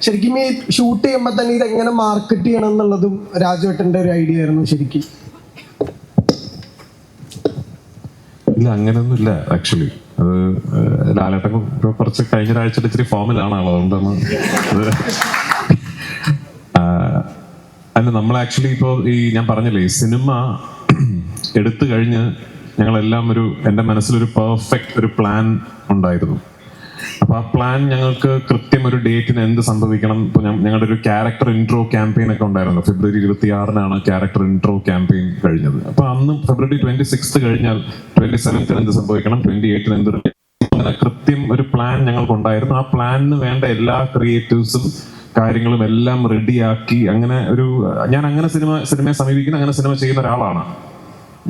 ശരിക്കും ഈ ഷൂട്ട് ചെയ്യുമ്പോൾ തന്നെ ഇത് എങ്ങനെ മാർക്കറ്റ് ചെയ്യണം എന്നുള്ളതും രാജുവേട്ടൻ്റെ ഒരു ഐഡിയ ആയിരുന്നു ശരിക്കും. ഇല്ല, അങ്ങനെയൊന്നും ഇല്ല ആക്ച്വലി. അത് ലാലേട്ടൻ കുറച്ച് കഴിഞ്ഞ ഒരാഴ്ച ഇച്ചിരി ഫോമിലാണ് ആളോ, അതുകൊണ്ടാണ് അത്. അല്ല, നമ്മൾ ആക്ച്വലി ഇപ്പോൾ ഈ ഞാൻ പറഞ്ഞില്ലേ, ഈ സിനിമ എടുത്തു കഴിഞ്ഞ് ഞങ്ങളെല്ലാം എൻ്റെ മനസ്സിലൊരു പെർഫെക്റ്റ് ഒരു പ്ലാൻ ഉണ്ടായിരുന്നു. അപ്പൊ ആ പ്ലാൻ ഞങ്ങൾക്ക് കൃത്യം ഒരു ഡേറ്റിന് എന്ത് സംഭവിക്കണം. ഇപ്പൊ ഞങ്ങളുടെ ഒരു ക്യാരക്ടർ ഇൻട്രോ ക്യാമ്പയിൻ ഒക്കെ ഉണ്ടായിരുന്നു. ഫെബ്രുവരി 26 ക്യാരക്ടർ ഇൻട്രോ ക്യാമ്പയിൻ കഴിഞ്ഞത്. അപ്പൊ അന്ന് ഫെബ്രുവരി 26 കഴിഞ്ഞാൽ 27 എന്ത് സംഭവിക്കണം, 28 എന്ത്, അങ്ങനെ കൃത്യം ഒരു പ്ലാൻ ഞങ്ങൾക്കുണ്ടായിരുന്നു. ആ പ്ലാനിന് വേണ്ട എല്ലാ ക്രിയേറ്റീവ്സും കാര്യങ്ങളും എല്ലാം റെഡിയാക്കി അങ്ങനെ ഞാൻ അങ്ങനെ സിനിമയെ സമീപിക്കുന്ന, അങ്ങനെ സിനിമ ചെയ്യുന്ന ഒരാളാണ്.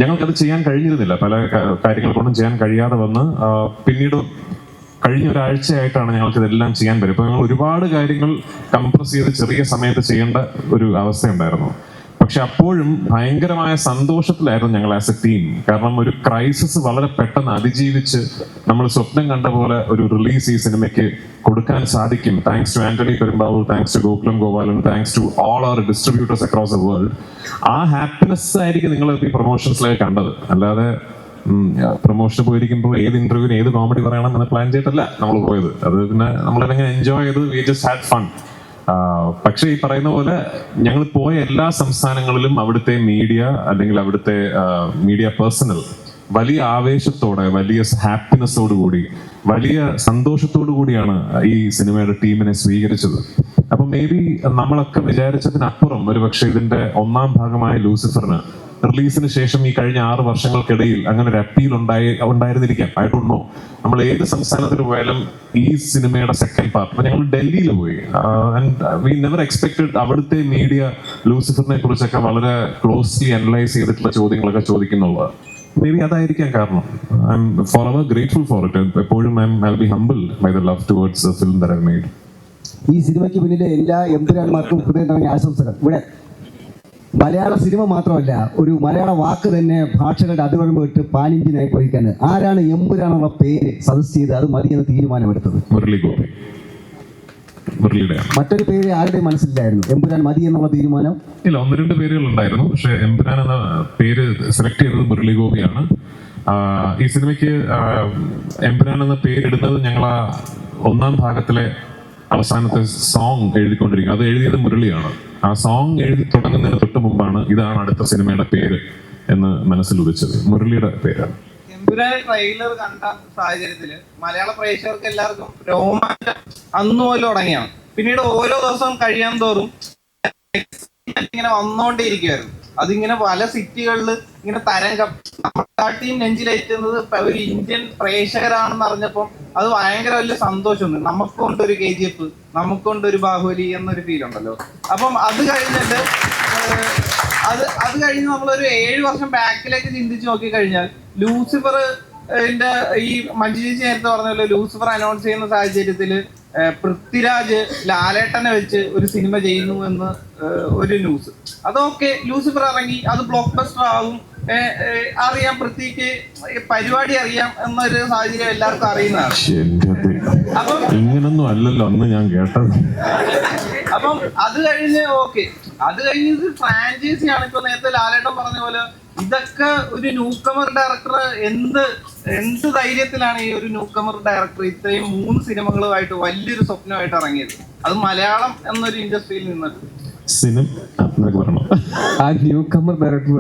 ഞങ്ങൾക്കത് ചെയ്യാൻ കഴിഞ്ഞിരുന്നില്ല, പല കാര്യങ്ങൾ കൊണ്ടും ചെയ്യാൻ കഴിയാതെ വന്ന് പിന്നീട് കഴിഞ്ഞ ഒരാഴ്ചയായിട്ടാണ് ഞങ്ങൾക്ക് ഇതെല്ലാം ചെയ്യാൻ പറ്റും. ഇപ്പൊ ഞങ്ങൾ ഒരുപാട് കാര്യങ്ങൾ കംപ്രസ് ചെയ്ത് ചെറിയ സമയത്ത് ചെയ്യേണ്ട ഒരു അവസ്ഥയുണ്ടായിരുന്നു. പക്ഷെ അപ്പോഴും ഭയങ്കരമായ സന്തോഷത്തിലായിരുന്നു ഞങ്ങൾ ആസ് എ ടീം. കാരണം ഒരു ക്രൈസിസ് വളരെ പെട്ടെന്ന് അതിജീവിച്ച് നമ്മൾ സ്വപ്നം കണ്ട പോലെ ഒരു റിലീസ് ഈ സിനിമയ്ക്ക് കൊടുക്കാൻ സാധിക്കും. Thanks to Antony Perumbavoor, thanks to Gokulam Gopalan, thanks to all our distributors across the world. ആ ഹാപ്പിനെസ് ആയിരിക്കും നിങ്ങൾ ഈ പ്രൊമോഷൻസിലൊക്കെ കണ്ടത്. അല്ലാതെ പ്രൊമോഷന് പോയിരിക്കുമ്പോൾ ഏത് ഇന്റർവ്യൂവിന് ഏത് കോമഡി പറയണം എന്ന് പ്ലാൻ ചെയ്തിട്ടല്ല നമ്മൾ പോയത്. അത് പിന്നെ നമ്മളെങ്ങനെ എൻജോയ് ചെയ്ത് വി ജസ്റ്റ് ഹാഡ് ഫൺ. പക്ഷെ ഈ പറയുന്ന പോലെ ഞങ്ങൾ പോയ എല്ലാ സംസ്ഥാനങ്ങളിലും അവിടുത്തെ മീഡിയ അല്ലെങ്കിൽ അവിടുത്തെ മീഡിയ പേഴ്സണൽ വലിയ ആവേശത്തോടെ, വലിയ ഹാപ്പിനെസ്സോടു കൂടി, വലിയ സന്തോഷത്തോടു കൂടിയാണ് ഈ സിനിമയുടെ ടീമിനെ സ്വീകരിച്ചത്. അപ്പൊ മേ ബി നമ്മളൊക്കെ വിചാരിച്ചതിനപ്പുറം ഒരുപക്ഷെ ഇതിന്റെ ഒന്നാം ഭാഗമായ ലൂസിഫറിന് റിലീസിന് ശേഷം ഈ കഴിഞ്ഞ 6 വർഷങ്ങൾക്കിടയിൽ അങ്ങനെ ഒരു അപ്പീൽ ഉണ്ടായിരുന്നിരിക്കാം. I don't know. നമ്മൾ ഏത് സംസ്ഥാനത്തിൽ പോയാലും ഈ സിനിമയുടെ സെക്കൻഡ് പാർട്ട് ഞങ്ങൾ ഡൽഹിയിൽ പോയി. ആൻഡ് വി നെവർ എക്സ്പെക്ടഡ് അവിടുത്തെ മീഡിയ ലൂസിഫറിനെ കുറിച്ചൊക്കെ വളരെ ക്ലോസ്ലി അനലൈസ് ചെയ്തിട്ടുള്ള ചോദ്യങ്ങളൊക്കെ ചോദിക്കുന്നുള്ളത്. മേ ബി അതായിരിക്കാം കാരണം. I am forever grateful for it. എപ്പോഴും I be humble by the love towards the film that I made. ഈ സിനിമയ്ക്ക് പിന്നിലെ എല്ലാ എമ്പുരാന്മാർക്കും ഹൃദയം ആശംസകൾ. ഇവിടെ മലയാള സിനിമ മാത്രമല്ല, ഒരു മലയാള വാക്ക് തന്നെ ഭാഷകളുടെ അതിർവരമ്പ് വിട്ട് പാനിഞ്ചിനായി പോയിക്കാൻ ആരാണ് എമ്പുരാനുള്ള പേര് സജസ്റ്റ് ചെയ്ത് അത് മതിയെന്ന് തീരുമാനമെടുത്തത്? മുരളി ഗോപി. മറ്റൊരു പേര് ആരുടെ മനസ്സിലായിരുന്നു എമ്പുരാൻ മതി എന്നുള്ള തീരുമാനം? ഇല്ല, 1-2 പേരുകൾ ഉണ്ടായിരുന്നു. പക്ഷെ എമ്പുരാൻ എന്ന പേര് സെലക്ട് ചെയ്തത് മുരളി ഗോപിയാണ്. ഈ സിനിമയ്ക്ക് എമ്പുരാൻ എന്ന പേരിടുന്നത് ഞങ്ങൾ ആ 1ാം ഭാഗത്തിലെ അവസാനത്തെ സോങ് എഴുതിക്കൊണ്ടിരിക്കുന്നത്. അത് എഴുതിയത് മുരളിയാണ്. ആ സോങ് എഴുതി തുടങ്ങുന്നതിന് തൊട്ട് മുമ്പാണ് ഇതാണ് അടുത്ത സിനിമയുടെ പേര് എന്ന് മനസ്സിൽ ഉദിച്ചത്. മുരളിയുടെ പേരാണ്. എമ്പുരാൻ ട്രെയിലർ കണ്ട സാഹചര്യത്തില് മലയാള പ്രേക്ഷകർക്ക് എല്ലാവർക്കും രോമാഞ്ചം അന്നു പോലും തുടങ്ങിയാണ്. പിന്നീട് ഓരോ ദിവസവും കഴിയാൻ തോറും ഇങ്ങനെ വന്നോണ്ടേയിരിക്കുമായിരുന്നു. അതിങ്ങനെ പല സിറ്റികളിൽ ഇങ്ങനെ തരംഗം നമ്മുടെ ടീം നെഞ്ചിലേറ്റുന്നത് ഒരു ഇന്ത്യൻ പ്രേക്ഷകരാണെന്ന് അറിഞ്ഞപ്പം അത് ഭയങ്കര വലിയ സന്തോഷമുണ്ട്. നമുക്കൊണ്ടൊരു KGF, നമുക്കൊണ്ടൊരു ബാഹുബലി എന്നൊരു ഫീൽ ഉണ്ടല്ലോ. അപ്പം അത് കഴിഞ്ഞിട്ട് അത് കഴിഞ്ഞ് നമ്മളൊരു 7 വർഷം ബാക്കിലേക്ക് ചിന്തിച്ച് നോക്കിക്കഴിഞ്ഞാൽ ലൂസിഫർ ഈ മഞ്ജു ചേച്ചി നേരത്തെ പറഞ്ഞല്ലോ, ലൂസിഫർ അനൗൺസ് ചെയ്യുന്ന സാഹചര്യത്തിൽ പൃഥ്വിരാജ് ലാലേട്ടനെ വെച്ച് ഒരു സിനിമ ചെയ്യുന്നു എന്ന് ഒരു ന്യൂസ്. അതൊക്കെ ലൂസിഫർ ഇറങ്ങി, അത് ബ്ലോക്ക് ബസ്റ്റർ ആകും, അറിയാം, പൃഥ്വിക്ക് പരിപാടി അറിയാം എന്നൊരു സാഹചര്യം എല്ലാവർക്കും അറിയുന്നതാണ്. അപ്പം ഇങ്ങനൊന്നും അല്ലല്ലോ അന്ന് ഞാൻ കേട്ടത്. അപ്പം അത് കഴിഞ്ഞ് അത് കഴിഞ്ഞത് ഫ്രാഞ്ചൈസിയാണ്. ഇപ്പൊ നേരത്തെ ലാലേട്ടൻ പറഞ്ഞ പോലെ ഇതൊക്കെ ഒരു ന്യൂകമർ ഡയറക്ടർ എന്ത് ധൈര്യത്തിലാണ് ഈ ഒരു ന്യൂകമർ ഡയറക്ടർ ഇത്രയും 3 സിനിമകളുമായിട്ട് വലിയൊരു സ്വപ്നമായിട്ട് ഇറങ്ങിയത്, അത് മലയാളം എന്നൊരു ഇൻഡസ്ട്രിയിൽ നിന്നിട്ട്. ആ ന്യൂകമർ ഡയറക്ടർ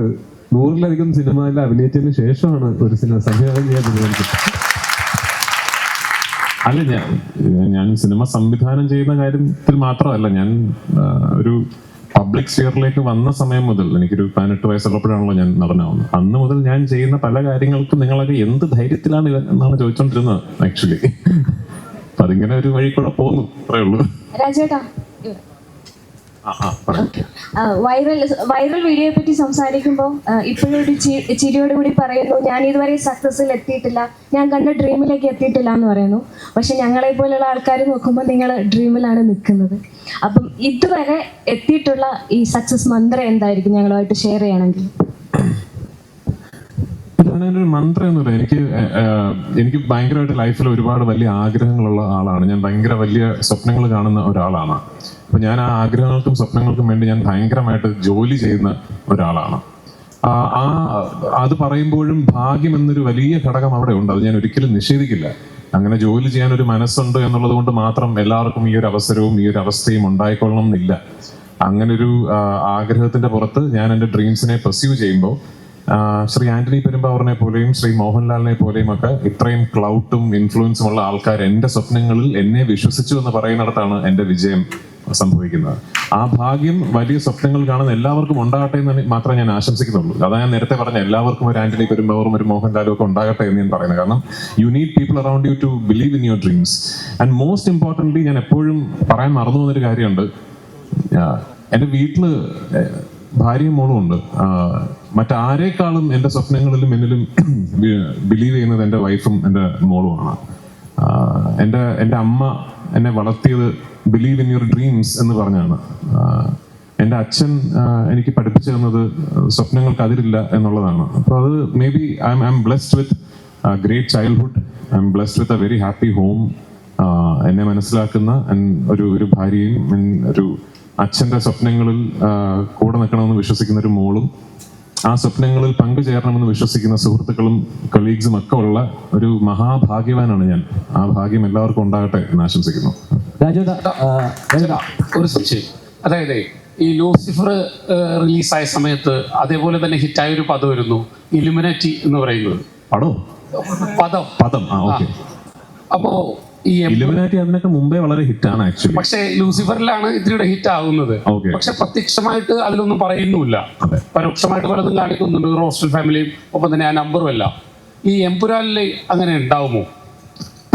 100-ലധികം സിനിമയിൽ അഭിനയിച്ചതിന് ശേഷമാണ് ഒരു സിനിമ സംവിധാനം ചെയ്യാൻ തീരുമാനിച്ചത്. അല്ല, ഞാൻ സിനിമ സംവിധാനം ചെയ്യുന്ന കാര്യത്തിൽ മാത്രമല്ല, ഞാൻ ഒരു പബ്ലിക് സ്ഫിയറിലേക്ക് വന്ന സമയം മുതൽ, എനിക്കൊരു 18 വയസ്സുള്ളപ്പോഴാണല്ലോ ഞാൻ നടനാവുന്നത്. അന്ന് മുതൽ ഞാൻ ചെയ്യുന്ന പല കാര്യങ്ങൾക്കും നിങ്ങളൊക്കെ എന്ത് ധൈര്യത്തിലാണ് എന്നാണ് ചോദിച്ചോണ്ടിരുന്നത് ആക്ച്വലി. അപ്പൊ അതിങ്ങനെ ഒരു വഴി കൂടെ പോകുന്നു, അത്രേ ഉള്ളൂ. രാജേട്ടാ, വൈറൽ വീഡിയോയെ പറ്റി സംസാരിക്കുമ്പോൾ ഇപ്പോഴും ഒരു ചിരിയോട് കൂടി പറയുന്നു, ഞാൻ ഇതുവരെ സക്സസിൽ എത്തിയിട്ടില്ല, ഞാൻ കണ്ട ഡ്രീമിലേക്ക് എത്തിയിട്ടില്ല എന്ന് പറയുന്നു. പക്ഷെ ഞങ്ങളെ പോലുള്ള ആൾക്കാർ നോക്കുമ്പോൾ നിങ്ങൾ ഡ്രീമിലാണ് നിൽക്കുന്നത്. അപ്പം ഇതുവരെ എത്തിയിട്ടുള്ള ഈ സക്സസ് മന്ത്രം എന്തായിരിക്കും ഞങ്ങളുമായിട്ട് ഷെയർ ചെയ്യണമെങ്കിൽ? അങ്ങനെ ഒരു മന്ത്രമൊന്നുമില്ല. എനിക്ക് ഭയങ്കരമായിട്ട് ലൈഫിൽ ഒരുപാട് വലിയ ആഗ്രഹങ്ങളുള്ള ആളാണ് ഞാൻ. ഭയങ്കര വലിയ സ്വപ്നങ്ങൾ കാണുന്ന ഒരാളാണ്. അപ്പൊ ഞാൻ ആ ആഗ്രഹങ്ങൾക്കും സ്വപ്നങ്ങൾക്കും വേണ്ടി ഞാൻ ഭയങ്കരമായിട്ട് ജോലി ചെയ്യുന്ന ഒരാളാണ്. അത് പറയുമ്പോഴും ഭാഗ്യം എന്നൊരു വലിയ ഘടകം അവിടെ ഉണ്ട്. അത് ഞാൻ ഒരിക്കലും നിഷേധിക്കില്ല. അങ്ങനെ ജോലി ചെയ്യാൻ ഒരു മനസ്സുണ്ട് എന്നുള്ളത് കൊണ്ട് മാത്രം എല്ലാവർക്കും ഈ ഒരു അവസരവും ഈ ഒരു അവസ്ഥയും ഉണ്ടായിക്കൊള്ളണം എന്നില്ല. അങ്ങനൊരു ആഗ്രഹത്തിന്റെ പുറത്ത് ഞാൻ എൻ്റെ ഡ്രീംസിനെ പെർസ്യൂ ചെയ്യുമ്പോൾ ശ്രീ ആന്റണി പെരുമ്പാവൂരിനെ പോലെയും ശ്രീ മോഹൻലാലിനെ പോലെയും ഒക്കെ ഇത്രയും ക്ലൗട്ടും ഇൻഫ്ലുവൻസും ഉള്ള ആൾക്കാർ എൻ്റെ സ്വപ്നങ്ങളിൽ എന്നെ വിശ്വസിച്ചു എന്ന് പറയുന്നിടത്താണ് എൻ്റെ വിജയം സംഭവിക്കുന്നത്. ആ ഭാഗ്യം വലിയ സ്വപ്നങ്ങൾ കാണുന്ന എല്ലാവർക്കും ഉണ്ടാകട്ടെ എന്ന് മാത്രമേ ഞാൻ ആശംസിക്കുന്നുള്ളൂ. അതാ ഞാൻ നേരത്തെ പറഞ്ഞ എല്ലാവർക്കും ഒരു ആന്റണി പെരുമ്പാവൂറും ഒരു മോഹൻലാലും ഒക്കെ ഉണ്ടാകട്ടെ എന്ന് ഞാൻ പറയുന്നത്. കാരണം you need people around you to believe in your dreams. And most importantly ഞാൻ എപ്പോഴും പറയാൻ മറന്നു പോകുന്നൊരു കാര്യമുണ്ട്. എൻ്റെ വീട്ടില് ഭാര്യയും മോളും ഉണ്ട്. മറ്റാരേക്കാളും എൻ്റെ സ്വപ്നങ്ങളിലും എന്നിലും ബിലീവ് ചെയ്യുന്നത് എൻ്റെ വൈഫും എൻ്റെ മോളുമാണ്. എൻ്റെ അമ്മ എന്നെ വളർത്തിയത് ബിലീവ് ഇൻ യുവർ ഡ്രീംസ് എന്ന് പറഞ്ഞാണ്. എൻ്റെ അച്ഛൻ എനിക്ക് പഠിപ്പിച്ചു തന്നത് സ്വപ്നങ്ങൾക്ക് അതിരില്ല എന്നുള്ളതാണ്. അപ്പോൾ അത് may be I M blessed with great childhood. I M blessed with a very happy home. എന്നെ മനസ്സിലാക്കുന്ന ഒരു ഭാര്യയും ഒരു അച്ഛൻ്റെ സ്വപ്നങ്ങളിൽ കൂടെ നിൽക്കണമെന്ന് വിശ്വസിക്കുന്ന ഒരു മോളും ആ സ്വപ്നങ്ങളിൽ പങ്കുചേരണമെന്ന് വിശ്വസിക്കുന്ന സുഹൃത്തുക്കളും കൊളീഗ്സും ഒക്കെ ഉള്ള ഒരു മഹാഭാഗ്യവാനാണ് ഞാൻ. ആ ഭാഗ്യം എല്ലാവർക്കും ഉണ്ടാകട്ടെ എന്ന് ആശംസിക്കുന്നു. ഒരു സംശയം, അതായത് ഈ ലൂസിഫർ റിലീസായ സമയത്ത് അതേപോലെ തന്നെ ഹിറ്റായ ഒരു പദം വരുന്നു, ഇലുമിനാറ്റി എന്ന് പറയുന്നത്. പദം അപ്പോ ഈ ഇലുമിനാറ്റി അതിനൊക്കെ മുമ്പേ വളരെ ഹിറ്റാണ് ആക്ച്വലി. പക്ഷേ ലൂസിഫറിലാണ് ഇതിലൂടെ ഹിറ്റ് ആകുന്നത്. പക്ഷെ പ്രത്യക്ഷമായിട്ട് അതിലൊന്നും പറയുന്നുമില്ല, പരോക്ഷമായിട്ട് പലതും കാണിക്കുന്നുണ്ട്. റോസ്റ്റൽ ഫാമിലിയും ഒപ്പം തന്നെ ആ നമ്പറും എല്ലാം. ഈ എംപുരാനില് അങ്ങനെ ഉണ്ടാവുമോ?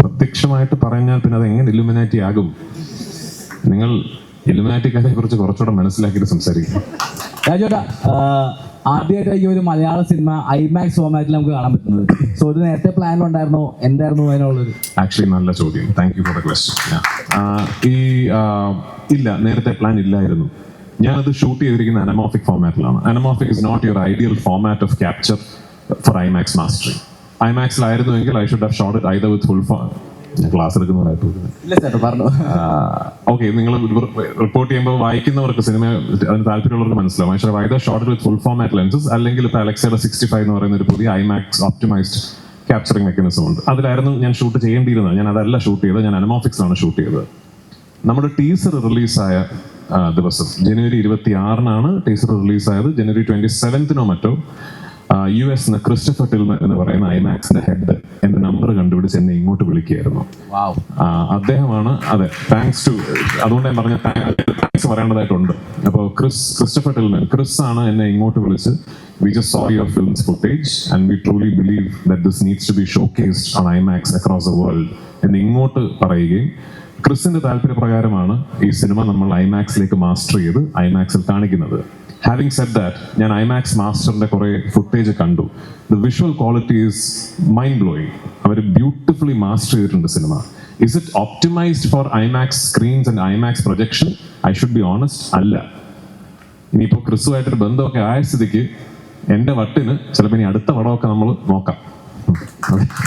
പ്രത്യക്ഷമായിട്ട് പറഞ്ഞാൽ പിന്നെ അത് എങ്ങനെ ഇലുമിനാറ്റി ആകും? നിങ്ങൾ ഇലുമിനാറ്റിക്കാരെ കുറിച്ച് കുറച്ചുകൂടെ മനസ്സിലാക്കിയിട്ട് സംസാരിക്കും. രാജേട്ടാ, ആദ്യമായിട്ട് ഈ ഒരു മലയാള സിനിമ ഐമാക്സ് ഫോർമാറ്റിൽ നമുക്ക് കാണാൻ പറ്റുന്നത്. സോ ഇത് നേരത്തെ പ്ലാൻ ഉണ്ടായിരുന്നോ? എന്തായിരുന്നു അതിനുള്ളത്? ആക്ച്വലി നല്ല ചോദ്യം. Thank you for the question. ഇല്ല, നേരത്തെ പ്ലാൻ ഇല്ലായിരുന്നു. ഞാനത് ഷൂട്ട് ചെയ്തിരിക്കുന്ന അനമോഫിക് ഫോർമാറ്റിലാണ്. Anamorphic is not your ideal format of capture for IMAX mastering. ഐമാക്സിലായിരുന്നുവെങ്കിൽ I should have shot it either with full form. ഞാൻ ക്ലാസ് എടുക്കുന്നവരായിട്ട് ഓക്കെ, നിങ്ങൾ റിപ്പോർട്ട് ചെയ്യുമ്പോൾ വായിക്കുന്നവർക്ക് സിനിമ അതിന് താല്പര്യമുള്ളവർക്ക് മനസ്സിലാവും. പക്ഷേ either shot with full format lenses അല്ലെങ്കിൽ ഇപ്പോൾ അലക്സയുടെ 65 എന്ന് പറയുന്ന ഒരു പുതിയ ഐമാക്സ് ഓപ്റ്റിമൈസ്ഡ് ക്യാപ്ചറിംഗ് മെക്കാനിസം ഉണ്ട്. അതിലായിരുന്നു ഞാൻ ഷൂട്ട് ചെയ്യേണ്ടിയിരുന്നത്. ഞാൻ അതല്ല ഷൂട്ട് ചെയ്തത്, ഞാൻ അനമോഫിക്സിലാണ് ഷൂട്ട് ചെയ്തത്. നമ്മുടെ ടീസർ റിലീസായ ദിവസം ജനുവരി 26 ടീസർ റിലീസായത്. ജനുവരി 27 മറ്റോ US ക്രിസ്റ്റഫർ ടിൽമൻ എന്ന് പറയുന്ന ഐമാക്സിന്റെ ഹെഡ് എന്റെ നമ്പർ കണ്ടുപിടിച്ച് എന്നെ ഇങ്ങോട്ട് വിളിക്കുകയായിരുന്നു. അദ്ദേഹമാണ്. അതെ, താങ്ക്സ് ടു, അതുകൊണ്ട് ഞാൻ പറഞ്ഞ താങ്ക്സ് പറയേണ്ടതായിട്ടുണ്ട്. അപ്പോൾ ക്രിസ്റ്റഫർ ടിൽമൻ, ക്രിസ് ആണ് എന്നെ ഇങ്ങോട്ട് വിളിച്ച് we just saw your film's footage and we truly believe that this needs to be showcased on IMAX across the world എന്ന് ഇങ്ങോട്ട് പറയുകയും ക്രിസിന്റെ താല്പര്യപ്രകാരമാണ് ഈ സിനിമ നമ്മൾ ഐമാക്സിലേക്ക് മാസ്റ്റർ ചെയ്ത് ഐമാക്സിൽ കാണിക്കുന്നത്. ഹാവിങ് സെഡ് ദാറ്റ്, ഞാൻ ഐമാക്സ് മാസ്റ്ററിന്റെ കുറെ ഫുട്ടേജ് കണ്ടു. The visual quality is mind blowing. അവർ ബ്യൂട്ടിഫുള്ളി മാസ്റ്റർ ചെയ്തിട്ടുണ്ട് സിനിമ. Is it optimized for IMAX screens and IMAX projection? I should be honest, അല്ല. ഇനിയിപ്പോൾ ക്രിസുമായിട്ടൊരു ബന്ധമൊക്കെ ആയ സ്ഥിതിക്ക് എൻ്റെ വട്ടിന് ചിലപ്പോൾ ഇനി അടുത്ത പടമൊക്കെ നമ്മൾ നോക്കാം.